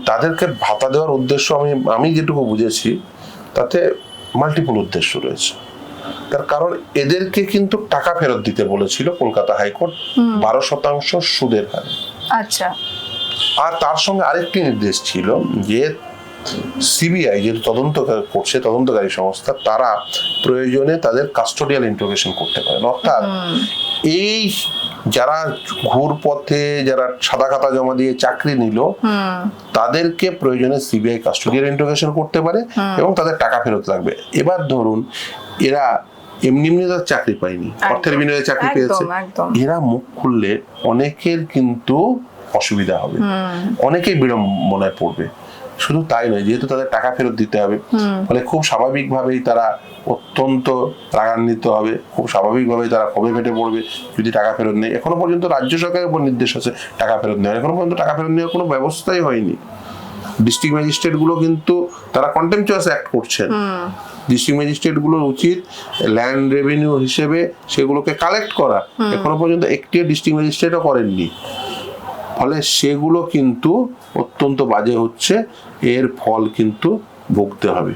তাদেরকে ভাতা দেওয়ার উদ্দেশ্য আমি যেটুকু বুঝেছি তাতে মাল্টিপল উদ্দেশ্য রয়েছে। তার কারণ এদেরকে কিন্তু টাকা ফেরত দিতে বলেছিল কলকাতা হাইকোর্ট 12% সুদের হারে। আচ্ছা। আর তার সঙ্গে আরেকটি নির্দেশ ছিল যে সিবিআই যেহেতু তদন্ত করছে, তদন্তকারী সংস্থা, তারা প্রয়োজনে তাদের কাস্টোডিয়াল ইন্টারোগেশন করতে পারেন। অর্থাৎ এই যারা ঘুরপথে যারা সাদা খাতা জমা দিয়ে চাকরি নিল তাদেরকে প্রয়োজনে সিবিআই কাস্টোডিয়াল ইন্টারোগেশন করতে পারে এবং তাদের টাকা ফেরত লাগবে। এবার ধরুন এরা এমনি তার চাকরি পায়নি, অর্থের বিনিময়ে চাকরি পেয়েছে, এরা মুখ খুললে অনেকের কিন্তু অসুবিধা হবে, অনেকেই বিড়ম্বনায় পড়বে। শুধু তাই নয়, যেহেতু তাদের টাকা ফেরত দিতে হবে, ফলে খুব স্বাভাবিকভাবেই তারা অত্যন্ত রাগান্বিত হবে, খুব স্বাভাবিকভাবেই তারা ক্ষোভে ফেটে পড়বে যদি টাকা ফেরত নেই। এখনো পর্যন্ত রাজ্য সরকারের উপর নির্দেশ আছে টাকা ফেরত নেওয়ার, এখনো পর্যন্ত টাকা ফেরত নেওয়ার কোনো ব্যবস্থাই হয়নি। ডিস্ট্রিক্ট ম্যাজিস্ট্রেট গুলো কিন্তু তারা কন্টেম্পচুয়াস অ্যাক্ট করছেন। ডিস্ট্রিক্ট ম্যাজিস্ট্রেট গুলোর উচিত ল্যান্ড রেভিনিউ হিসেবে সেগুলোকে কালেক্ট করা, এখনো পর্যন্ত একটি ডিস্ট্রিক্ট ম্যাজিস্ট্রেটও করেননি। ফলে সেগুলো কিন্তু অত্যন্ত বাজে হচ্ছে, এর ফল কিন্তু ভুগতে হবে।